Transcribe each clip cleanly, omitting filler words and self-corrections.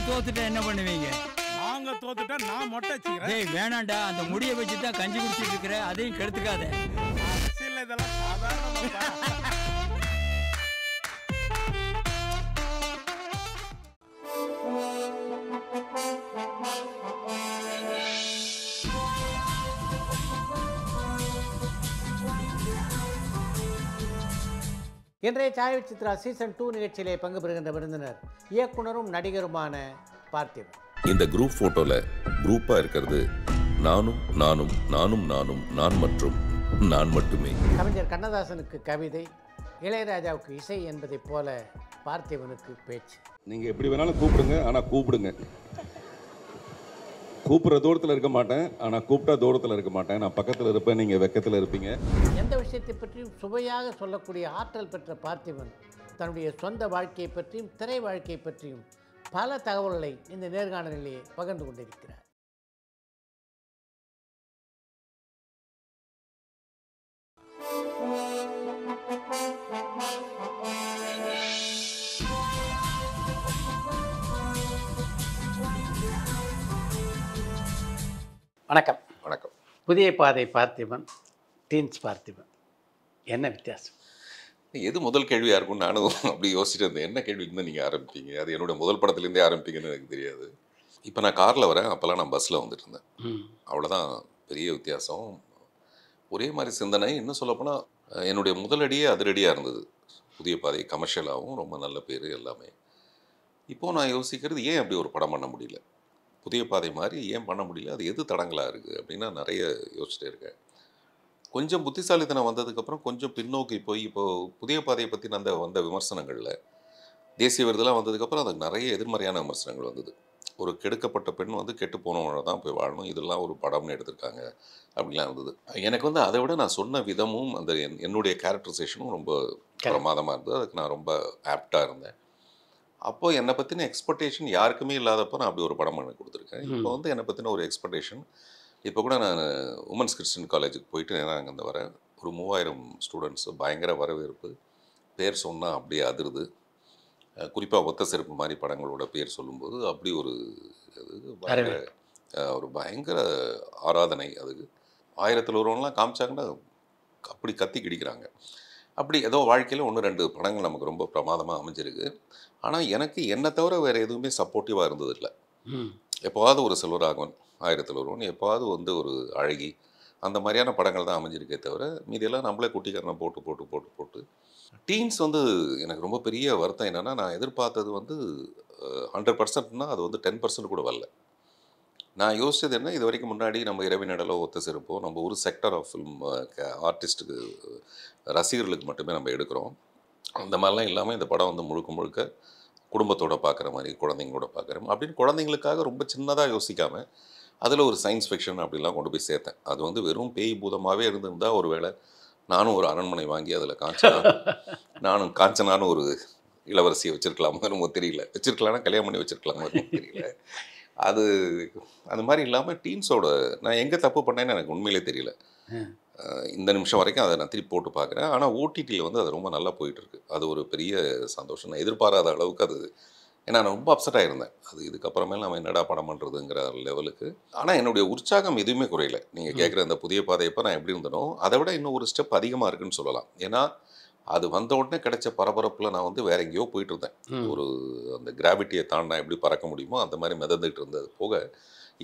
இன்னைக்கு தோத்துட்டா என்ன பண்ணுவீங்க? நாங்க தோத்துட்டா நான் மொட்டை வச்சுக்கிறேன். டேய் வேணாண்டா, அந்த முடியை வச்சு தான் கஞ்சி குடிச்சிட்டு இருக்கிற, அதையும் கெடுத்துக்காத. அரசியல் இதெல்லாம் சாதாரணமாப்பா. இன்றைய சாய் சித்ரா சீசன் 2 நிகழ்ச்சியிலே பங்கு பெறுகின்ற விருந்தினர் இயக்குனரும் நடிகருமான பார்த்திபன். இந்த குரூப் போட்டோல குரூப்பா இருக்கிறது நானும் நானும் நானும் நானும் நான் மற்றும் நான் மட்டுமே. கவிஞர் கண்ணதாசனுக்கு கவிதை, இளையராஜாவுக்கு இசை என்பதைப் போல பார்த்திபனுக்கு பேச்சு. நீங்க எப்படி வேணாலும் கூப்பிடுங்க, ஆனா கூப்பிடுங்க. கூப்பிடுற தூரத்தில் இருக்க மாட்டேன், ஆனால் கூப்பிட்டா தூரத்தில் இருக்க மாட்டேன். நான் பக்கத்தில் இருப்பேன், நீங்கள் வெக்கத்தில் இருப்பீங்க. எந்த விஷயத்தை பற்றியும் சுவையாக சொல்லக்கூடிய ஆற்றல் பெற்ற பார்த்திபன் தன்னுடைய சொந்த வாழ்க்கையை பற்றியும் திரை வாழ்க்கையை பற்றியும் பல தகவல்களை இந்த நேர்காணலிலேயே பகிர்ந்து கொண்டிருக்கிறார். வணக்கம். வணக்கம். புதிய பாதை பார்த்திபன், டீன்ஸ் பார்த்திபன், என்ன வித்தியாசம்? எது முதல் கேள்வியாக இருக்கும்னு நானும் அப்படி யோசிச்சுட்டு இருந்தேன். என்ன கேள்விக்கு நீங்கள் ஆரம்பிப்பீங்க? அது என்னோட முதல் படத்துலேருந்தே ஆரம்பிப்பீங்கன்னு எனக்கு தெரியாது. இப்போ நான் காரில் வரேன், அப்போல்லாம் நான் பஸ்ஸில் வந்துட்டு இருந்தேன். அவ்வளோதான் பெரிய வித்தியாசம். ஒரே மாதிரி சிந்தனை. இன்னும் சொல்லப்போனால் என்னுடைய முதலடியே அதிரடியாக இருந்தது. புதிய பாதை கமர்ஷியலாகவும் ரொம்ப நல்ல பேர் எல்லாமே. இப்போது நான் யோசிக்கிறது, ஏன் அப்படி ஒரு படம் பண்ண முடியல? புதிய பாதை மாதிரி ஏன் பண்ண முடியல? அது எது தடங்களாக இருக்குது அப்படின்னா நிறைய யோசிச்சுட்டே இருக்கேன். கொஞ்சம் புத்திசாலித்தனம் வந்ததுக்கப்புறம் கொஞ்சம் பின்னோக்கி போய் இப்போது புதிய பாதையை பற்றி வந்த விமர்சனங்களில் தேசிய விருதெல்லாம் வந்ததுக்கப்புறம் அதுக்கு நிறைய எதிர்மறையான விமர்சனங்கள் வந்தது. ஒரு கெடுக்கப்பட்ட பெண் கெட்டு போனவனை தான் போய் வாழணும், இதெல்லாம் ஒரு படம்னு எடுத்திருக்காங்க அப்படிலாம் இருந்தது. எனக்கு அதை விட நான் சொன்ன விதமும் அந்த என்னுடைய கேரக்டரைசேஷனும் ரொம்ப பிரமாதமாக இருந்தது. அதுக்கு நான் ரொம்ப ஆப்டாக இருந்தேன். அப்போது என்னை பற்றின எக்ஸ்பெக்டேஷன் யாருக்குமே இல்லாதப்போ நான் அப்படி ஒரு படம் பண்ணி கொடுத்துருக்கேன். இப்போ என்னை பற்றின ஒரு எக்ஸ்பெக்டேஷன். இப்போ கூட நான் உமன்ஸ் கிறிஸ்டின் காலேஜுக்கு போயிட்டு நான் அங்கேருந்து வரேன். ஒரு 3000 ஸ்டூடெண்ட்ஸு, பயங்கர வரவேற்பு. பேர் சொன்னால் அப்படியே அதிருது. குறிப்பாக ஒத்த செருப்பு மாதிரி படங்களோட பேர் சொல்லும்போது அப்படி ஒரு பயங்கர ஆராதனை. அதுக்கு 1000 ஒருவன்லாம் காமிச்சாங்கன்னா அப்படி கத்தி கிடிக்கிறாங்க. அப்படி ஏதோ வாழ்க்கையில் 1-2 படங்கள் நமக்கு ரொம்ப பிரமாதமாக அமைஞ்சிருக்கு. ஆனால் எனக்கு என்னை தவிர வேறு எதுவுமே சப்போர்ட்டிவாக இருந்ததில்லை. எப்போவாவது ஒரு செல்வராகவன், 1000 ஒருவன், எப்போவாவது ஒரு அழகி, அந்த மாதிரியான படங்கள் தான் அமைஞ்சிருக்கே தவிர மீதியெல்லாம் நம்மளே குட்டிக்காரனை போட்டு போட்டு போட்டு போட்டு டீன்ஸ் எனக்கு ரொம்ப பெரிய வருத்தம் என்னென்னா, நான் எதிர்பார்த்தது 100%னா அது 10% கூட வரல. நான் யோசித்தது என்ன, இது வரைக்கும் முன்னாடி நம்ம இரவி நடலோ ஒத்த செருப்போ நம்ம ஒரு செக்டர் ஆஃப் ஃபில்ம் ஆர்டிஸ்ட்டுக்கு ரசிகர்களுக்கு மட்டுமே நம்ம எடுக்கிறோம். அந்த மாதிரிலாம் இல்லாமல் இந்த படம் முழுக்க முழுக்க குடும்பத்தோடு பார்க்குற மாதிரி, குழந்தைங்களோட பார்க்குற அப்படின்னு குழந்தைங்களுக்காக ரொம்ப சின்னதாக யோசிக்காமல் அதில் ஒரு சயின்ஸ் ஃபிக்ஷன் அப்படிலாம் கொண்டு போய் சேர்த்தேன். அது வெறும் பேய் பூதமாகவே இருந்திருந்தால் ஒரு வேளை நானும் ஒரு அரண்மனை வாங்கி அதில் நானும் காஞ்சனான ஒரு இளவரசியை வச்சுருக்கலாமா ரொம்ப தெரியல. வச்சுருக்கலாம்னா கல்யாணம் பண்ணி வச்சுருக்கலாமா தெரியல. அது அந்த மாதிரி இல்லாமல் டீன்ஸோட நான் எங்கே தப்பு பண்ணேன்னு எனக்கு உண்மையிலே தெரியல. இந்த நிமிஷம் வரைக்கும் அதை நான் திருப்பி போட்டு பார்க்குறேன். ஆனால் ஓடிடியில் அது ரொம்ப நல்லா போயிட்டுருக்கு. அது ஒரு பெரிய சந்தோஷம். நான் எதிர்பாராத அளவுக்கு அது, ஏன்னா நான் ரொம்ப அப்செட்டாக இருந்தேன். அது இதுக்கப்புறமேல நம்ம என்னடா படம் பண்ணுறதுங்கிற லெவலுக்கு. ஆனால் என்னுடைய உற்சாகம் எதுவுமே குறையல. நீங்கள் கேட்குற அந்த புதிய பாதையப்போ நான் எப்படி இருந்தனோ அதை விட இன்னும் ஒரு ஸ்டெப் அதிகமாக இருக்குன்னு சொல்லலாம். ஏன்னா அது வந்த உடனே கிடைச்ச பரபரப்பில் நான் வேறு எங்கேயோ போயிட்டு இருந்தேன். ஒரு அந்த கிராவிட்டியை தாண்டினா எப்படி பறக்க முடியுமோ அந்த மாதிரி மிதந்துட்டு இருந்தது போக,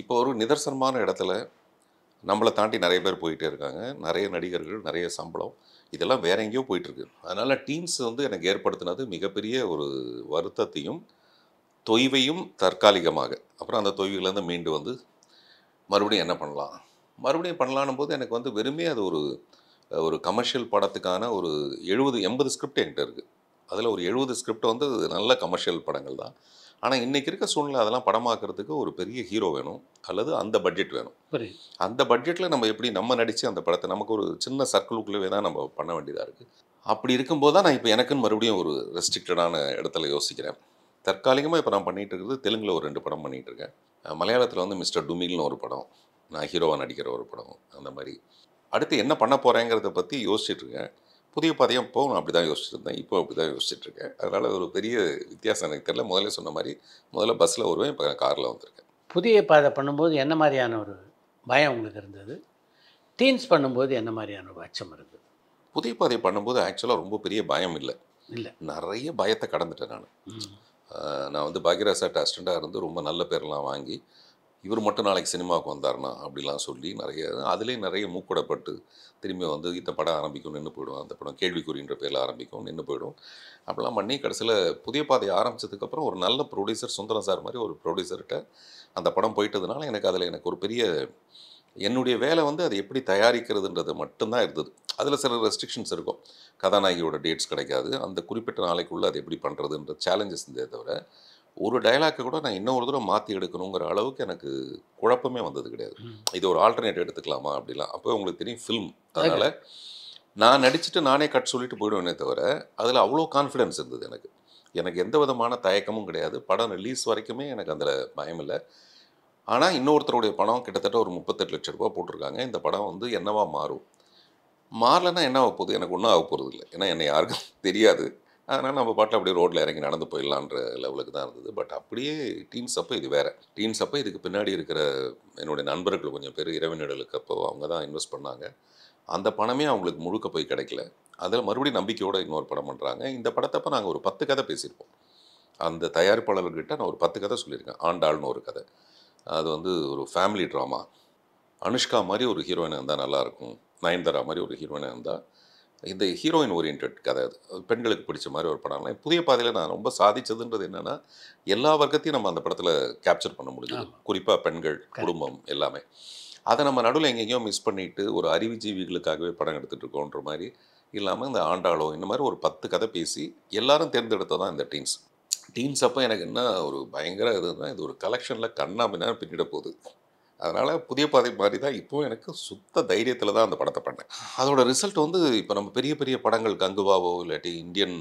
இப்போ ஒரு நிதர்சனமான இடத்துல நம்மளை தாண்டி நிறைய பேர் போயிட்டே இருக்காங்க. நிறைய நடிகர்கள், நிறைய சம்பளம், இதெல்லாம் வேற எங்கேயோ போயிட்டுருக்கு. அதனால் டீன்ஸ் எனக்கு ஏற்படுத்தினது மிகப்பெரிய ஒரு வருத்தத்தையும் தொய்வையும் தற்காலிகமாக. அப்புறம் அந்த தொய்வுலேருந்து மீண்டு மறுபடியும் என்ன பண்ணலாம், மறுபடியும் பண்ணலான்னும் போது எனக்கு வெறுமே அது ஒரு கமர்ஷியல் படத்துக்கான ஒரு 70-80 ஸ்கிரிப்ட் என்கிட்ட இருக்குது. அதில் ஒரு 70 ஸ்கிரிப்ட் நல்ல கமர்ஷியல் படங்கள் தான். ஆனால் இன்றைக்கி இருக்க சூழ்நிலை அதெல்லாம் படமாக்குறதுக்கு ஒரு பெரிய ஹீரோ வேணும், அல்லது அந்த பட்ஜெட் வேணும். அந்த பட்ஜெட்டில் நம்ம எப்படி நம்ம நடித்து அந்த படத்தை நமக்கு ஒரு சின்ன சர்க்கிளுக்குள்ளே தான் நம்ம பண்ண வேண்டியதாக இருக்குது. அப்படி இருக்கும்போது தான் நான் இப்போ எனக்குன்னு மறுபடியும் ஒரு ரெஸ்ட்ரிக்டடான இடத்துல யோசிக்கிறேன். தற்காலிகமாக இப்போ நான் பண்ணிகிட்டு இருக்கிறது தெலுங்கில் ஒரு 2 படம் பண்ணிகிட்ருக்கேன். மலையாளத்தில் மிஸ்டர் டுமில்னு ஒரு படம், நான் ஹீரோவாக நடிக்கிற ஒரு படம். அந்த மாதிரி அடுத்து என்ன பண்ண போகிறேங்கிறத பற்றி யோசிச்சுட்ருக்கேன். புதிய பாதையும் அப்போ நான் அப்படி தான் யோசிச்சுருந்தேன், இப்போ அப்படி தான் யோசிச்சுட்ருக்கேன். அதனால் ஒரு பெரிய வித்தியாசம் எனக்கு தெரியல. முதல்ல சொன்ன மாதிரி முதல்ல பஸ்ஸில் வருவேன், இப்போ காரில் வந்திருக்கேன். புதிய பாதை பண்ணும்போது என்ன மாதிரியான ஒரு பயம் உங்களுக்கு இருந்தது? டீன்ஸ் பண்ணும்போது என்ன மாதிரியான ஒரு அச்சம் இருந்தது? புதிய பாதை பண்ணும்போது ஆக்சுவலாக ரொம்ப பெரிய பயம் இல்லை. இல்லை. நிறைய பயத்தை கடந்துட்டேன் நான். நான் வந்து பாக்யராஜ் அசிஸ்டண்ட்டாக இருந்து ரொம்ப நல்ல பேரெல்லாம் வாங்கி, இவர் மட்டும் நாளைக்கு சினிமாவுக்கு வந்தார்னா அப்படிலாம் சொல்லி நிறைய அதுலேயும் நிறைய மூக்கடப்பட்டு திரும்பி வந்து இந்த படம் ஆரம்பிக்கும் நின்று போயிடும், அந்த படம் கேள்விக்குறின்ற பேரில் ஆரம்பிக்கும் நின்று போயிடும் அப்படிலாம் பண்ணி கடைசியில் புதிய பாதை ஆரம்பித்ததுக்கப்புறம் ஒரு நல்ல ப்ரொடியூசர் சுந்தரம் சார் மாதிரி ஒரு ப்ரொடியூசர்கிட்ட அந்த படம் போயிட்டதுனால எனக்கு ஒரு பெரிய என்னுடைய வேலை வந்து அதை எப்படி தயாரிக்கிறதுன்றது மட்டும்தான் இருந்தது. அதில் சில ரெஸ்ட்ரிக்ஷன்ஸ் இருக்கும். கதாநாயகியோட டேட்ஸ் கிடைக்காது, அந்த குறிப்பிட்ட நாளைக்குள்ளே அதை எப்படி பண்ணுறதுன்ற சேலஞ்சஸ் இருந்ததே தவிர ஒரு டைலாக்கை கூட நான் இன்னொரு தடவை மாற்றி எடுக்கணுங்கிற அளவுக்கு எனக்கு குழப்பமே வந்தது கிடையாது. இது ஒரு ஆல்டர்னேட் எடுத்துக்கலாமா அப்படிலாம். அப்போ உங்களுக்கு தெரியும் ஃபில்ம், அதனால் நான் நடிச்சுட்டு நானே கட் சொல்லிட்டு போயிடுவேனே தவிர அதில் அவ்வளோ கான்ஃபிடென்ஸ் இருந்தது எனக்கு எந்த விதமான தயக்கமும் கிடையாது. படம் ரிலீஸ் வரைக்குமே எனக்கு அதில் பயம் இல்லை. ஆனால் இன்னொருத்தருடைய படம் கிட்டத்தட்ட ஒரு 38 லட்சம் ரூபா போட்டிருக்காங்க. இந்த படம் வந்து என்னவா மாறலைன்னா என்ன ஆக போகுது? எனக்கு ஒன்றும் ஆக போகிறது இல்லை. ஏன்னா என்னை யாருக்கும் தெரியாது. அதனால் நம்ம பாட்டில் அப்படியே ரோட்டில் இறங்கி நடந்து போயிடலான்ற லெவலுக்கு தான் இருந்தது. பட் அப்படியே டீன்ஸ் அப்போ இது வேறு. டீன்ஸ் அப்போ இதுக்கு பின்னாடி இருக்கிற என்னுடைய நண்பர்கள் கொஞ்சம் பேர் இரவினிடலுக்கு அப்போ அவங்க தான் இன்வெஸ்ட் பண்ணாங்க. அந்த பணமே அவங்களுக்கு முழுக்க போய் கிடைக்கல. அதில் மறுபடியும் நம்பிக்கையோடு இன்னொரு படம் பண்ணுறாங்க. இந்த படத்தப்போ நாங்கள் ஒரு 10 கதை பேசியிருப்போம். அந்த தயாரிப்பாளர்கிட்ட நான் ஒரு 10 கதை சொல்லியிருக்கேன். ஆண்டாள்னு ஒரு கதை, அது வந்து ஒரு ஃபேமிலி ட்ராமா. அனுஷ்கா மாதிரி ஒரு ஹீரோயினாக இருந்தால் நல்லாயிருக்கும், நயன்தாரா மாதிரி ஒரு ஹீரோயினாக இருந்தால். இந்த ஹீரோயின் ஓரியன்ட் கதை, அது பெண்களுக்கு பிடிச்ச மாதிரி ஒரு படம்லாம். புதிய பாதையில் நான் ரொம்ப சாதிச்சதுன்றது என்னென்னா எல்லா வர்க்கத்தையும் நம்ம அந்த படத்தில் கேப்சர் பண்ண முடியுது. குறிப்பாக பெண்கள், குடும்பம் எல்லாமே. அதை நம்ம நடுவில் எங்கெங்கேயோ மிஸ் பண்ணிவிட்டு ஒரு அறிவுஜீவிகளுக்காகவே படம் எடுத்துகிட்டு இருக்கோன்ற மாதிரி இல்லாமல் இந்த ஆண்டாளோ இந்த மாதிரி ஒரு 10 கதை பேசி எல்லாரும் தேர்ந்தெடுத்ததான் இந்த டீன்ஸ் அப்போ எனக்கு என்ன ஒரு பயங்கர இதுன்னா இது ஒரு கலெக்ஷனில் கண்ணாமின்னா பின்னிட போகுது. அதனால் புதிய பாதை மாதிரி தான் இப்போது எனக்கு சுத்த தைரியத்தில் தான் அந்த படத்தை பண்ணேன். அதோட ரிசல்ட் வந்து இப்போ நம்ம பெரிய பெரிய படங்கள் கங்குவாவோ இல்லாட்டி இந்தியன்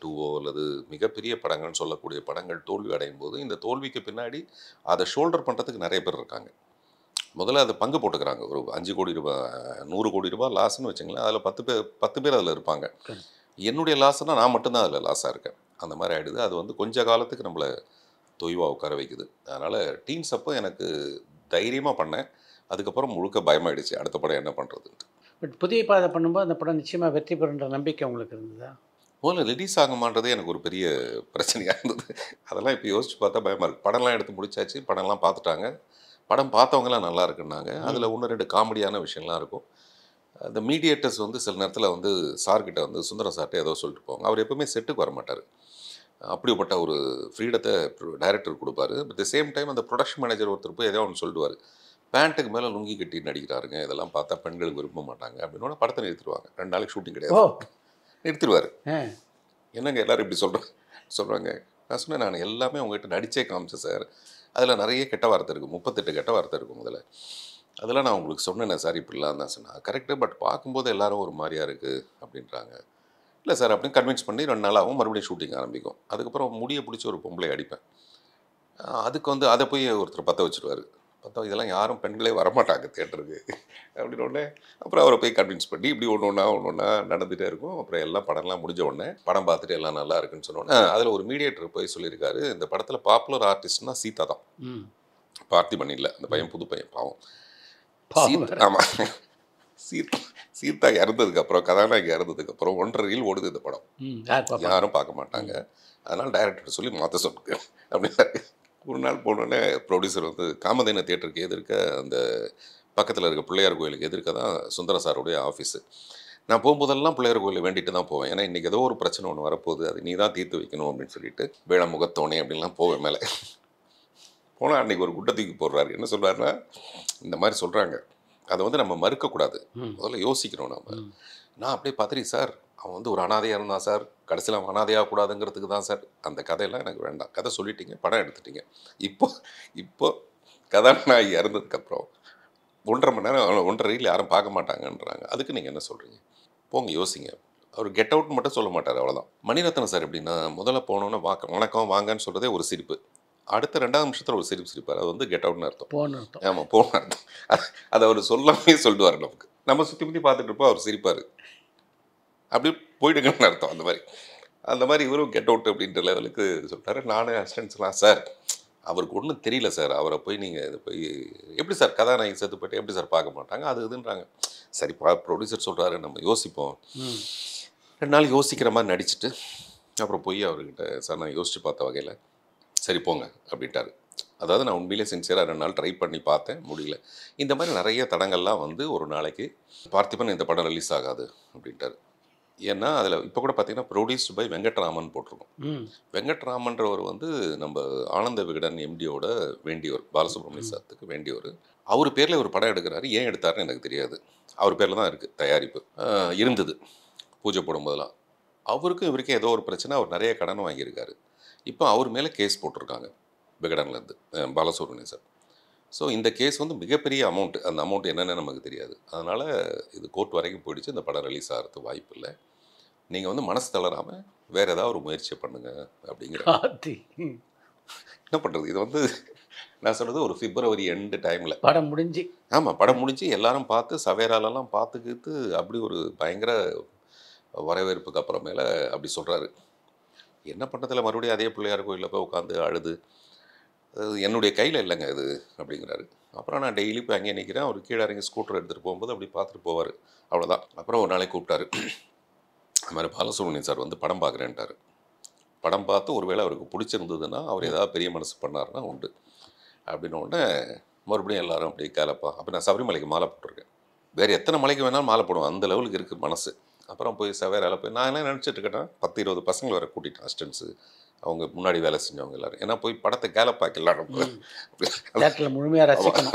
2வோ அல்லது மிகப்பெரிய படங்கள்னு சொல்லக்கூடிய படங்கள் தோல்வி அடையும் போது இந்த தோல்விக்கு பின்னாடி அதை ஷோல்டர் பண்ணுறதுக்கு நிறைய பேர் இருக்காங்க. முதல்ல அதை பங்கு போட்டுக்கிறாங்க. ஒரு 5 கோடி ரூபாய் 100 கோடி ரூபாய் லாஸ்ன்னு வச்சுங்களேன். அதில் 10 பேர் அதில் இருப்பாங்க. என்னுடைய லாஸ்னால் நான் மட்டும்தான் அதில் லாஸாக இருக்கேன். அந்த மாதிரி ஆகிடுது. அது வந்து கொஞ்ச காலத்துக்கு நம்மளை தொய்வாக உட்கார வைக்குது. அதனால் டீன்ஸ் அப்போ எனக்கு தைரியமாக பண்ணேன். அதுக்கப்புறம் முழுக்க பயமாயிடுச்சு அடுத்த படம் என்ன பண்ணுறதுன்ட்டு. பட் புதிய பாதை பண்ணும்போது அந்த படம் நிச்சயமாக வெற்றி பெறுன்ற நம்பிக்கை உங்களுக்கு இருந்ததா? முதல்ல ரிலீஸ் ஆகுமான்றதே எனக்கு ஒரு பெரிய பிரச்சனையாக இருந்தது. அதெல்லாம் இப்போ யோசிச்சு பார்த்தா பயமாக இருக்குது. படம்லாம் எடுத்து முடிச்சாச்சு, படம்லாம் பார்த்துட்டாங்க. படம் பார்த்தவங்களாம் நல்லா இருக்குன்னாங்க. அதில் 1-2 காமெடியான விஷயம்லாம் இருக்கும். அந்த மீடியேட்டர்ஸ் வந்து சில நேரத்தில் வந்து சார்கிட்ட வந்து சுந்தரம் சார்கிட்ட ஏதோ சொல்லிட்டு போவாங்க. அவர் எப்பவுமே செட்டுக்கு வர மாட்டார். அப்படிப்பட்ட ஒரு ஃப்ரீடத்தை டைரக்டர் கொடுப்பாரு. பட் த சேம் டைம் அந்த ப்ரொடக்ஷன் மேனேஜர் ஒருத்தர் போய் ஏதோ ஒன்று சொல்லிடுவார். பேண்ட்டுக்கு மேலே லுங்கி கட்டி நடிக்கிறாருங்க, இதெல்லாம் பார்த்தா பெண்களுக்கு விரும்ப மாட்டாங்க அப்படின்னோட படத்தை நிறுத்திடுவாங்க. 2 நாளைக்கு ஷூட்டிங் கிடையாது, நிறுத்திடுவார். என்னங்க எல்லோரும் இப்படி சொல்கிறாங்க. நான் சொன்னேன், நான் எல்லாமே உங்கள்கிட்ட நடிச்சே காமிச்சேன் சார். அதில் நிறைய கெட்ட வார்த்தை இருக்குது, 38 கெட்ட வார்த்தை இருக்கும். முதல்ல அதெல்லாம் நான் உங்களுக்கு சொன்னேன் சார், இப்படிலாம் தான் சொன்னேன். கரெக்டு, பட் பார்க்கும்போது எல்லோரும் ஒரு மாதிரியாக இருக்குது அப்படின்றாங்க. இல்லை சார் அப்படின்னு கன்வின்ஸ் பண்ணி 2 நாள் ஆகும், மறுபடியும் ஷூட்டிங் ஆரம்பிக்கும். அதுக்கப்புறம் முடியை பிடிச்சி ஒரு பொம்பளை அடிப்பேன். அதுக்கு வந்து அதை போய் ஒருத்தர் பற்ற வச்சுருவார். பார்த்தா இதெல்லாம் யாரும் பெண்களே வரமாட்டாங்க தியேட்டருக்கு அப்படின்னு உடனே அப்புறம் அவரை போய் கன்வின்ஸ் பண்ணி இப்படி ஒன்று ஒன்றா நடந்துகிட்டே இருக்கும். அப்புறம் எல்லாம் படம்லாம் முடிஞ்ச உடனே படம் பார்த்துட்டு எல்லாம் நல்லா இருக்குன்னு சொன்னோன்னே அதில் ஒரு மீடியேட்டர் போய் சொல்லியிருக்காரு, இந்த படத்தில் பாப்புலர் ஆர்டிஸ்ட்னா சீதா தான், பார்த்திபன் இல்லை. அந்த பையன் புது பையன் பாவம். ஆமாம், சீதா இறந்ததுக்கப்புறம், கதாநாயகி இறந்ததுக்கப்புறம் 1.5 ரீல் ஓடுது இந்த படம், யாரும் பார்க்க மாட்டாங்க. அதனால் டைரக்டர் சொல்லி மாற்ற சொல்லுங்க அப்படின்னாரு. ஒரு நாள் போனோடனே ப்ரொடியூசர் வந்து காமதேன தியேட்டருக்கு எதிர்க்க, அந்த பக்கத்தில் இருக்க பிள்ளையார் கோயிலுக்கு எதிர்க்க தான் சுந்தர சாருடைய ஆஃபீஸு. நான் போகும்போதெல்லாம் பிள்ளையார் கோயிலை வேண்டிட்டு தான் போவேன். ஏன்னா இன்றைக்கி ஏதோ ஒரு பிரச்சனை ஒன்று வரப்போகுது, அது நீ தான் தீர்த்து வைக்கணும் அப்படின்னு சொல்லிட்டு வேள முகத்தோணே அப்படின்லாம் போவேன் மேலே. போனால் அன்றைக்கி ஒரு குட்டை தூக்கி போடுறாரு. என்ன சொல்கிறாருன்னா, இந்த மாதிரி சொல்கிறாங்க, அதை வந்து நம்ம மறுக்கக்கூடாது, முதல்ல யோசிக்கணும் நம்ம. நான் அப்படியே பார்த்துட்டு, சார் அவன் வந்து ஒரு அனாதையாக இருந்தான் சார், கடைசியில் அவன் அனாதையாக கூடாதுங்கிறதுக்கு தான் சார், அந்த கதையெல்லாம் எனக்கு வேண்டாம், கதை சொல்லிட்டீங்க, படம் எடுத்துட்டீங்க, இப்போ கதாநாயகி இறந்ததுக்கப்புறம் 1.5 மணி நேரம் 1.5 ரீல் யாரும் பார்க்க மாட்டாங்கன்றாங்க, அதுக்கு நீங்கள் என்ன சொல்கிறீங்க? போங்க யோசிங்க. அவர் கெட் அவுட்னு மட்டும் சொல்ல மாட்டார், அவ்வளோதான். மணிரத்னம் சார் எப்படின்னா, முதல்ல போனோன்னே வணக்கம் வாங்கன்னு சொல்கிறதே ஒரு சிரிப்பு, அடுத்த 2ஆவது நிமிஷத்தில் ஒரு சிரிப்பார். அது வந்து கெட் அவுட்னு அர்த்தம். ஆமாம், போன அர்த்தம். அதை அவர் சொல்லாமே சொல்லுவார் நமக்கு. நம்ம சுற்றி பார்த்துட்டு இருப்போம், அவர் சிரிப்பார். அப்படி போயிடுங்கன்னு அர்த்தம். அந்த மாதிரி இவரும் கெட் அவுட் அப்படின்ற லெவலுக்கு சொல்லிட்டாரு. நானே அசிஸ்டன்ஸ்லாம் சார் அவருக்கு ஒன்றும் தெரியல சார், அவரை போய் நீங்கள் இதை போய் எப்படி சார் கதாநாயகி செத்து போய்ட்டு எப்படி சார் பார்க்க மாட்டாங்க அது இதுன்றாங்க. சரி ப்ரொடியூசர் சொல்கிறாரு நம்ம யோசிப்போம். 2 நாள் யோசிக்கிற மாதிரி நடிச்சுட்டு அப்புறம் போய் அவர்கிட்ட சார் நான் யோசித்து பார்த்த வகையில் சரி போங்க அப்படின்ட்டாரு. அதாவது நான் உண்மையிலே சின்சியராக 2 நாள் ட்ரை பண்ணி பார்த்தேன், முடியல. இந்த மாதிரி நிறைய தடங்கள்லாம் வந்து ஒரு நாளைக்கு பார்த்திபன் இந்த படம் ரிலீஸ் ஆகாது அப்படின்ட்டார். ஏன்னா அதில் இப்போ கூட பார்த்தீங்கன்னா ப்ரொடியூஸ்டு பை வெங்கட்ராமன் போட்டிருக்கோம். வெங்கட்ராமன்றவர் வந்து நம்ம ஆனந்த விகடன் எம்டியோட வேண்டியவர், பாலசுப்ரமணிய சாத்துக்கு வேண்டியவர். அவர் பேரில் ஒரு படம் எடுக்கிறாரு. ஏன் எடுத்தாருன்னு எனக்கு தெரியாது. அவர் பேரில் தான் இருக்குது தயாரிப்பு இருந்தது பூஜை போடும்போதெல்லாம். அவருக்கும் இவருக்கும் ஏதோ ஒரு பிரச்சனை, அவர் நிறைய கடன் வாங்கியிருக்காரு. இப்போ அவர் மேலே கேஸ் போட்டிருக்காங்க விகடன்லேருந்து பாலசுப்ரமணிய சார். ஸோ இந்த கேஸ் வந்து மிகப்பெரிய அமௌண்ட், அந்த அமௌண்ட் என்னென்னு நமக்கு தெரியாது. அதனால் இது கோர்ட் வரைக்கும் போயிடுச்சு. இந்த படம் ரிலீஸ் ஆகிறதுக்கு வாய்ப்பு இல்லை. நீங்கள் வந்து மனசு தளராமல் வேறு ஏதாவது ஒரு முயற்சியை பண்ணுங்கள் அப்படிங்கிற. என்ன பண்ணுறது, இது வந்து நான் சொல்கிறது ஒரு பிப்ரவரி எண்டு டைமில் படம் முடிஞ்சு. ஆமாம், படம் முடிஞ்சு எல்லாரும் பார்த்து சவேராலெல்லாம் பார்த்துக்கிட்டு அப்படி ஒரு பயங்கர வரவேற்புக்கு அப்புறமேல அப்படி சொல்கிறாரு. என்ன பண்ணுறதில்ல, மறுபடியும் அதே பிள்ளையார் கோயிலில் போய் உட்காந்து அழுது அது என்னுடைய கையில் இல்லைங்க இது அப்படிங்கிறாரு. அப்புறம் நான் டெய்லி போய் அங்கேயே நிற்கிறேன். அவர் கீழே இறங்கி ஸ்கூட்டர் எடுத்துகிட்டு போகும்போது அப்படி பார்த்துட்டு போவார், அவ்வளோதான். அப்புறம் ஒரு நாளைக்கு கூப்பிட்டாரு. அது மாதிரி பாலசுப்ரமணியன் சார் வந்து படம் பார்க்குறேன்ட்டார். படம் பார்த்து ஒருவேளை அவருக்கு பிடிச்சிருந்ததுன்னா அவர் ஏதாவது பெரிய மனசு பண்ணாருன்னா உண்டு அப்படின்ன உடனே மறுபடியும் எல்லாரும் அப்படியே கேலப்பா. அப்போ நான் சபரிமலைக்கு மாலை போட்டிருக்கேன். வேறு எத்தனை மலைக்கு வேணாலும் மாலை போடுவேன், அந்த லெவலுக்கு இருக்குது மனசு. அப்புறம் போய் சவேரால போய் நான் என்ன நினச்சிட்டு இருக்கேன்னா 10-20 பசங்களை வர கூட்டிட்டேன், அசிஸ்டன்ஸு, அவங்க முன்னாடி வேலை செஞ்சவங்க எல்லாரும். ஏன்னா போய் படத்தை கேலப்பாக்கு எல்லாரும் முழுமையாக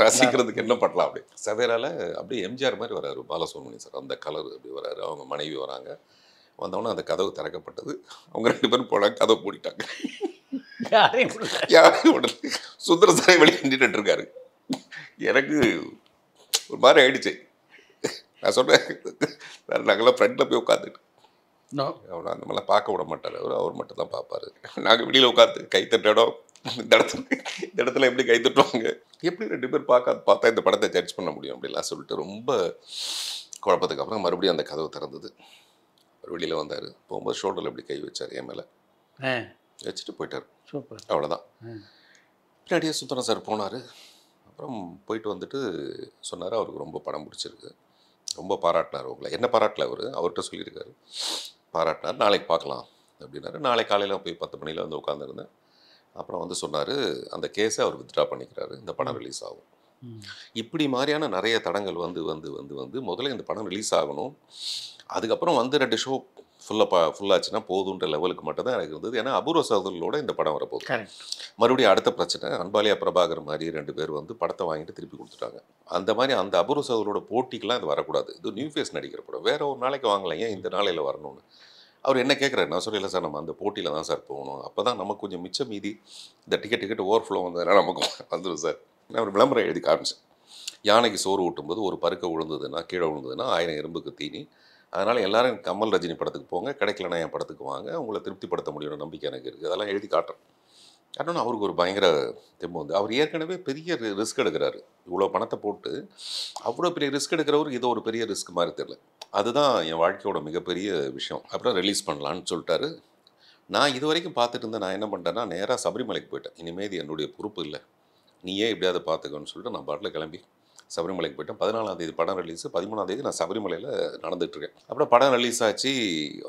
ரசிக்கிறதுக்கு என்ன பண்ணலாம் அப்படி. சவேரால அப்படியே எம்ஜிஆர் மாதிரி வராரு பாலசுப்ரமணியன் சார், அந்த கலர் அப்படி வராரு. அவங்க மனைவி வராங்க. வந்தவொடனே அந்த கதவு திறக்கப்பட்டது. அவங்க 2 பேரும் போனாங்க, கதவு மூடிட்டாங்க. யாரையும் உடனே சுந்தர சாரை வெளியே நின்றுட்டு இருக்காரு. எனக்கு ஒரு மாதிரி ஆயிடுச்சு. நான் சொல்கிறேன் நாங்கள்லாம் ஃப்ரெண்டில் போய் உட்காந்துட்டு அவர் அந்த மாதிரிலாம் பார்க்க விட மாட்டார். அவர் மட்டும் தான் பார்ப்பார். நாங்கள் வெளியில் உட்காந்து கைத்தட்ட இடம் இந்த இடத்துல எப்படி கைத்தட்டுவாங்க, எப்படி 2 பேர் பார்த்தா இந்த படத்தை ஜட்ஜ் பண்ண முடியும் அப்படிலாம் சொல்லிட்டு ரொம்ப குழப்பத்துக்கு அப்புறம் மறுபடியும் அந்த கதவு திறந்தது. அவர் வெளியில் வந்தார். போகும்போது ஷோல்டரில் எப்படி கை வச்சார் என் மேலே, வச்சுட்டு போயிட்டார். சூப்பர், அவ்வளோதான். பின்னாடியே சுந்தரம் சார் போனார். அப்புறம் போயிட்டு வந்துட்டு சொன்னார் அவருக்கு ரொம்ப படம் பிடிச்சிருக்கு, ரொம்ப பாராட்டினார். உங்களை என்ன பாராட்டல அவர்கிட்ட சொல்லியிருக்காரு, பாராட்டினார். நாளைக்கு பார்க்கலாம் அப்படின்னாரு. நாளை காலையில் போய் 10 மணியில் வந்து உட்காந்துருந்தேன். அப்புறம் வந்து சொன்னார் அந்த கேஸை அவர் வித்ட்ரா பண்ணிக்கிறாரு, இந்த படம் ரிலீஸ் ஆகும். இப்படி மாதிரியான நிறைய தடங்கள் வந்து வந்து வந்து வந்து முதல்ல இந்த படம் ரிலீஸ் ஆகணும், அதுக்கப்புறம் வந்து 2 ஷோ ஃபுல்லாச்சுன்னா போதுன்ற லெவலுக்கு மட்டும் தான் எனக்கு இருந்தது. ஏன்னா அபூர்வ சகோதரர்களோட இந்த படம் வரப்போகுது. மறுபடியும் அடுத்த பிரச்சனை அன்பாலியா பிரபாகர் மாதிரி 2 பேர் வந்து படத்தை வாங்கிட்டு திருப்பி கொடுத்துட்டாங்க. அந்த மாதிரி அந்த அபூர்வ சகோதரரோட போட்டிக்கெலாம் இது வரக்கூடாது. இது நியூ ஃபேஸ் நடிக்கிற படம், வேற ஒரு நாளைக்கு வாங்கலாம், ஏன் இந்த நாளையில் வரணும்னு அவர் என்ன கேட்குறாரு. நான் சொல்லல சார், நம்ம அந்த போட்டியில் தான் சார் போகணும், அப்போ தான் நமக்கு கொஞ்சம் மிச்சம் மீதி இந்த டிக்கெட் ஓவர் ஃப்ளோ வந்ததுனால நமக்கு வந்துடும் சார். நான் ஒரு விளம்பரம் எழுதி காமிச்சேன். யானைக்கு சோறு ஊட்டும்போது ஒரு பருக்க விழுந்ததுன்னா கீழே விழுந்ததுன்னா 1000 எறும்புக்கு தீனி. அதனால் எல்லோரும் கமல் ரஜினி படத்துக்கு போங்க, கிடைக்கலன்னா என் படத்துக்கு வாங்க, உங்களை திருப்திப்படுத்த முடியும்னு நம்பிக்கை எனக்கு இருக்குது. அதெல்லாம் எழுதி காட்டுறேன். காட்டணும் அவருக்கு ஒரு பயங்கர தெம்பு வந்து. அவர் ஏற்கனவே பெரிய ரிஸ்க் எடுக்கிறாரு. இவ்வளோ பணத்தை போட்டு அவ்வளோ பெரிய ரிஸ்க் எடுக்கிறவர் இது ஒரு பெரிய ரிஸ்க் மாதிரி தெரியல. அதுதான் என் வாழ்க்கையோட மிகப்பெரிய விஷயம். அப்புறம் ரிலீஸ் பண்ணலான்னு சொல்லிட்டாரு. நான் இது வரைக்கும் பார்த்துட்டு இருந்தேன். நான் என்ன பண்ணிட்டேன்னா நேராக சபரிமலைக்கு போயிட்டேன். இனிமேல் இது என்னுடைய பொறுப்பு இல்லை, நீயே எப்படியாவது பார்த்துக்கோன்னு சொல்லிட்டு நான் பாட்டில் கிளம்பி சபரிமலைக்கு போயிட்டேன். 14ஆம் தேதி படம் ரிலீஸு, 13ஆம் தேதி நான் சபரிமலையில் நடந்துகிட்ருக்கேன். அப்புறம் படம் ரிலீஸ் ஆச்சு.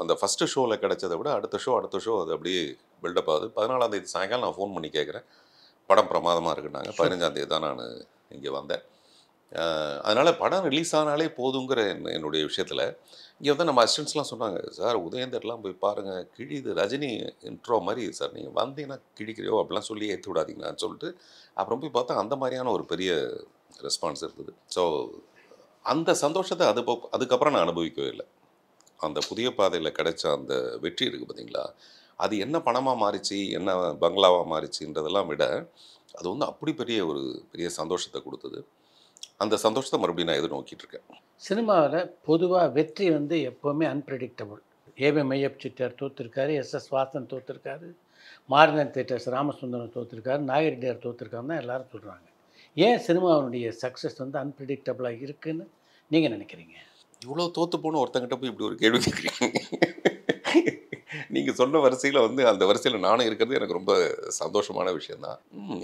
அந்த ஃபஸ்ட்டு ஷோவில் கிடைச்சதை விட அடுத்த ஷோ அது அப்படியே பில்டப் ஆகுது. 14ஆம் தேதி சாயங்காலம் நான் ஃபோன் பண்ணி கேட்குறேன், படம் பிரமாதமாக இருக்குன்னாங்க. 15ஆம் தேதி தான் நான் இங்கே வந்தேன். அதனால் படம் ரிலீஸ் ஆனாலே போதுங்கிற என்னுடைய விஷயத்தில் இங்கே வந்து நம்ம அசிஸ்டன்ஸ்லாம் சொன்னாங்க, சார் உதயந்தர்லாம் போய் பாருங்கள், கிழிது ரஜினி இன்ட்ரோ மாதிரி சார், நீங்கள் வந்தீங்கன்னா கிழிக்கிறியோ அப்படிலாம் சொல்லி ஏற்றி விடாதீங்கன்னு சொல்லிட்டு அப்புறம் போய் பார்த்தா அந்த மாதிரியான ஒரு பெரிய ரெஸ்பான்ஸ் இருந்தது. ஸோ அந்த சந்தோஷத்தை அதுக்கப்புறம் நான் அனுபவிக்கவே இல்லை. அந்த புதிய பாதையில் கிடைச்ச அந்த வெற்றி இருக்குது பார்த்தீங்களா, அது என்ன பணமாக மாறிச்சு, என்ன பங்களாவாக மாறிச்சுன்றதெல்லாம் விட அது வந்து அப்படி பெரிய சந்தோஷத்தை கொடுத்தது. அந்த சந்தோஷத்தை மறுபடியும் நான் எதிர்நோக்கிட்டு இருக்கேன். சினிமாவில் பொதுவாக வெற்றி வந்து எப்போவுமே அன்பிரடிக்டபுள். ஏபி மையப் சிட்டர் தோற்றுருக்காரு, எஸ்எஸ் வாசன் தோற்றுருக்காரு, மார்கன் தேட்டர்ஸ் ராமசுந்தரம் தோற்றுருக்காரு, நாகரெட்டியார் தோற்றுருக்காருன்னு தான் எல்லாரும் சொல்கிறாங்க. ஏன் சினிமாவுடைய சக்ஸஸ் வந்து அன்பிரடிக்டபுளாக இருக்குதுன்னு நீங்கள் நினைக்கிறீங்க? இவ்வளோ தோற்று போன ஒருத்தங்கிட்ட போய் இப்படி ஒரு கேள்வி கேட்குறீங்க. நீங்கள் சொன்ன வரிசையில் வந்து அந்த வரிசையில் நானும் இருக்கிறது எனக்கு ரொம்ப சந்தோஷமான விஷயந்தான்.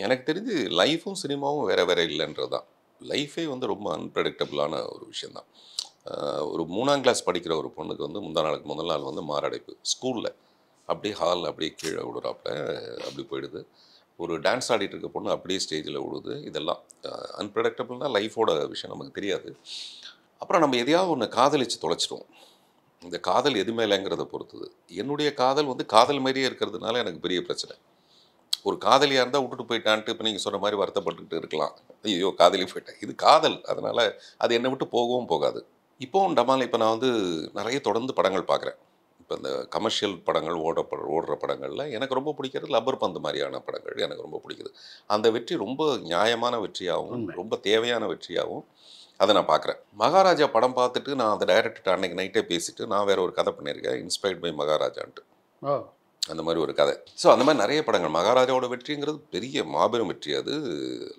எனக்கு தெரிஞ்சு லைஃப்பும் சினிமாவும் வேறு வேறு இல்லைன்றது தான். லைஃபே வந்து ரொம்ப அன்பிரடிக்டபிளான ஒரு விஷயந்தான். ஒரு 3ஆம் கிளாஸ் படிக்கிற ஒரு பொண்ணுக்கு வந்து முதல் நாள் வந்து மாரடைப்பு ஸ்கூலில். அப்படியே ஹாலில் அப்படியே கீழே விடுறாப்புல அப்படி போயிடுது. ஒரு டான்ஸ் ஆடிட்டு இருக்க பொண்ணு அப்படியே ஸ்டேஜில் விடுது. இதெல்லாம் அன்பிரடிக்டபிள்னால் லைஃபோட விஷயம் நமக்கு தெரியாது. அப்புறம் நம்ம எதையாவது ஒன்று காதலித்து தொலைச்சிடுவோம். இந்த காதல் எது மேலேங்கிறத பொறுத்தது. என்னுடைய காதல் வந்து காதல் மாதிரியே இருக்கிறதுனால எனக்கு பெரிய பிரச்சனை. ஒரு காதலியாக இருந்தால் விட்டுட்டு போயிட்டான்ட்டு இப்போ நீங்கள் சொன்ன மாதிரி வருத்தப்பட்டுக்கிட்டு இருக்கலாம். ஐயோ காதலி போயிட்டேன், இது காதல், அதனால் அது என்னை விட்டு போகவும் போகாது. இப்போவும் டமால் இப்போ நான் வந்து நிறைய தொடர்ந்து படங்கள் பார்க்குறேன். இப்போ இந்த கமர்ஷியல் படங்கள் ஓடுற படங்களில் எனக்கு ரொம்ப பிடிக்கிறது லப்பர் பந்து மாதிரியான படங்கள் எனக்கு ரொம்ப பிடிக்குது. அந்த வெற்றி ரொம்ப நியாயமான வெற்றியாகவும் ரொம்ப தேவையான வெற்றியாகவும் அதை நான் பார்க்குறேன். மகாராஜா படம் பார்த்துட்டு நான் அந்த டைரக்டர்கிட்ட அன்றைக்கி நைட்டே பேசிவிட்டு நான் வேறு ஒரு கதை பண்ணியிருக்கேன், இன்ஸ்பைர்ட் பை மகாராஜான்ட்டு. அந்த மாதிரி ஒரு கதை. ஸோ அந்த மாதிரி நிறைய படங்கள். மகாராஜாவோட வெற்றிங்கிறது பெரிய மாபெரும் வெற்றி. அது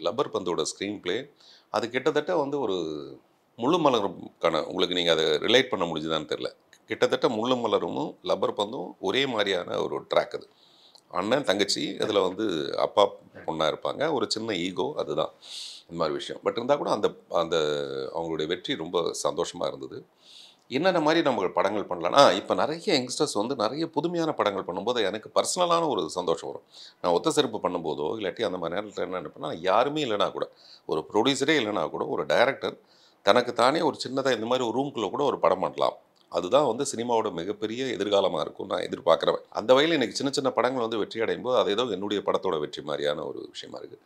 லப்பர் பந்தோட ஸ்க்ரீன் பிளே அது கிட்டத்தட்ட வந்து ஒரு முள்ளு மலருக்கான உங்களுக்கு நீங்கள் அதை ரிலேட் பண்ண முடிஞ்சுதான்னு தெரில. கிட்டத்தட்ட முள்ளு மலரும் லப்பர் பந்தும் ஒரே மாதிரியான ஒரு ட்ராக். அது அண்ணன் தங்கச்சி அதில் வந்து அப்பா பொண்ணாக இருப்பாங்க, ஒரு சின்ன ஈகோ, அதுதான் இந்த மாதிரி விஷயம். பட் இருந்தால் கூட அந்த அந்த அவங்களுடைய வெற்றி ரொம்ப சந்தோஷமாக இருந்தது. என்னென்ன மாதிரி நம்ம படங்கள் பண்ணலான்னா இப்போ நிறைய யங்ஸ்டர்ஸ் வந்து நிறைய புதுமையான படங்கள் பண்ணும்போது எனக்கு பர்சனலான ஒரு சந்தோஷம் வரும். நான் ஒத்த செருப்பு பண்ணும்போதோ இல்லாட்டி அந்த மாதிரி நேரத்தில் என்ன நினைப்பேன்னா, யாருமே இல்லைனா கூட, ஒரு ப்ரொடியூசரே இல்லைனா கூட, ஒரு டைரக்டர் தனக்கு தானே ஒரு சின்னதாக இந்த மாதிரி ஒரு ரூம்குள்ளே கூட ஒரு படம் பண்ணலாம். அதுதான் வந்து சினிமாவோட மிகப்பெரிய எதிர்காலமாக இருக்கும் நான் எதிர்பார்க்குறேன். அந்த வகையில் எனக்கு சின்ன சின்ன படங்கள் வந்து வெற்றி அடையும் போது அது ஏதோ என்னுடைய படத்தோட வெற்றி மாதிரியான ஒரு விஷயமா இருக்குது.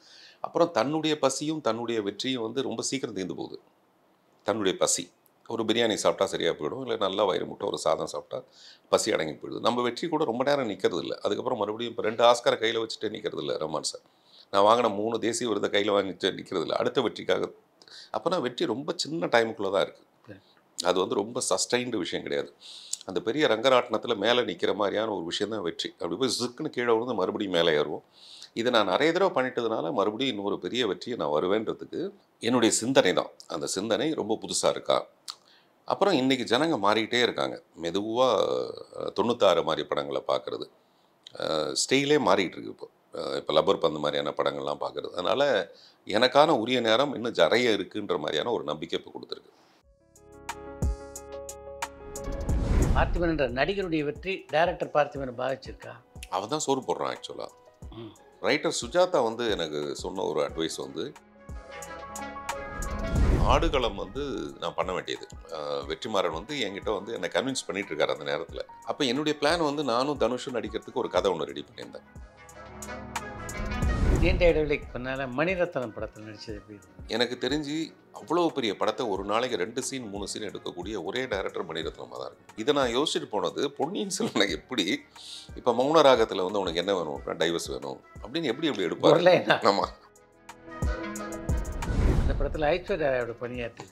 அப்புறம் தன்னுடைய பசியும் தன்னுடைய வெற்றியும் வந்து ரொம்ப சீக்கிரம் தீர்ந்து போகுது. தன்னுடைய பசி, ஒரு பிரியாணி சாப்பிட்டா சரியாக போயிடும், இல்லை நல்லா வயிறு முட்டை ஒரு சாதம் சாப்பிட்டா பசி அடங்கி போயிடுது. நம்ம வெற்றி கூட ரொம்ப நேரம் நிற்கிறது இல்லை. அதுக்கப்புறம் மறுபடியும் இப்போ 2 ஆஸ்காரை கையில் வச்சுட்டு நிற்கிறது இல்லை. ரஹ்மான் சார் நான் வாங்கின 3 தேசிய விருதை கையில் வாங்கிட்டு நிற்கிறது இல்லை அடுத்த வெற்றிக்காக. அப்போனா வெற்றி ரொம்ப சின்ன டைமுக்குள்ளே தான் இருக்குது. அது வந்து ரொம்ப சஸ்டைன்டு விஷயம் கிடையாது. அந்த பெரிய ரங்கராட்டினத்தில் மேலே நிற்கிற மாதிரியான ஒரு விஷயம் தான் வெற்றி. அப்படி போய் ஜிக்குன்னு கீழே விழுந்து மறுபடியும் மேலே ஏறுவோம். இதை நான் நிறைய தடவை பண்ணிட்டதுனால மறுபடியும் இன்னொரு பெரிய வெற்றியை நான் வருவேன்றதுக்கு என்னுடைய சிந்தனை தான். அந்த சிந்தனை ரொம்ப புதுசாக இருக்கா. அப்புறம் இன்றைக்கி ஜனங்க மாறிக்கிட்டே இருக்காங்க. மெதுவாக 96 மாதிரி படங்களை பார்க்குறது, ஸ்டைலே மாறிக்கிட்டு இருக்கு. இப்போ லப்பர் பந்து மாதிரியான படங்கள்லாம் பார்க்குறது. அதனால் எனக்கான உரிய நேரம் இன்னும் நிறைய இருக்குன்ற மாதிரியான ஒரு நம்பிக்கை இப்போ கொடுத்துருக்கு. பார்த்திபன் என்ற நடிகருடைய வெற்றி டைரக்டர் பார்த்திபனை பாதிச்சிருக்கா? அவன் தான் சோறு போடுறான். ஆக்சுவலாக ரைட்டர் சுஜாதா வந்து எனக்கு சொன்ன ஒரு அட்வைஸ் வந்து, ஆடுகளம் வந்து நான் பண்ண வேண்டியது. வெற்றிமாறன் வந்து என்கிட்ட வந்து என்னை கன்வின்ஸ் பண்ணிட்டு இருக்காரு அந்த நேரத்தில். அப்போ என்னுடைய பிளான் வந்து நானும் தனுஷும் நடிக்கிறதுக்கு ஒரு கதை ஒன்று ரெடி பண்ணியிருந்தேன். நீண்ட இடைவெளிக்கு பின்னால் மணிரத்னம் படத்தில் நடிச்சது எப்படி? எனக்கு தெரிஞ்சு அவ்வளோ பெரிய படத்தை ஒரு நாளைக்கு 2 சீன் 3 சீன் எடுக்கக்கூடிய ஒரே டைரக்டர் மணிரத்னமாக தான் இருக்கும். இதை நான் யோசிச்சுட்டு போனது பொன்னியின் செல்வன் எப்படி இப்போ மௌன ராகத்தில் வந்து உனக்கு என்ன வேணும், டைவர்ஸ் வேணும் அப்படின்னு எப்படி எடுப்பாரு. ஆமாம், அந்த படத்தில் ஐஸ்வர்யாவோட பணியாற்றி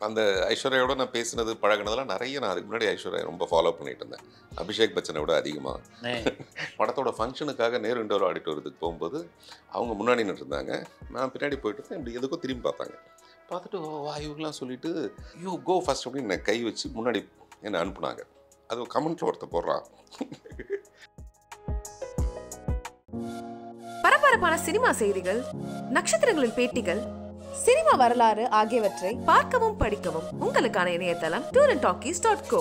அந்த ஐஸ்வர்யாவோட நான் பேசினது பழகினதெல்லாம் நிறைய. நான் அதுக்கு முன்னாடி ஐஸ்வர்யா ரொம்ப ஃபாலோ பண்ணிட்டு இருந்தேன், அபிஷேக் பச்சனை விட அதிகமாக. படத்தோட ஃபங்க்ஷனுக்காக நேரு இண்டோர் ஆடிட்டோரியத்துக்கு போகும்போது அவங்க முன்னாடி நின்றுருந்தாங்க, நான் பின்னாடி போயிட்டு இருந்தேன். இப்படி எதுக்கும் திரும்பி பார்த்தாங்க. பார்த்துட்டு வா இவங்களாம் சொல்லிட்டு யூ கோ ஃபர்ஸ்ட் அப்படின்னு என்னை கை வச்சு முன்னாடி என்னை அனுப்புனாங்க. அது கமெண்ட்ல ஒருத்த போடுறான். பரபரப்பான சினிமா செய்திகள், நட்சத்திரங்களின் பேட்டிகள், சினிமா வரலாறு ஆகியவற்றை பார்க்கவும் படிக்கவும் உங்களுக்கான இணையதளம் tourantalkies.co.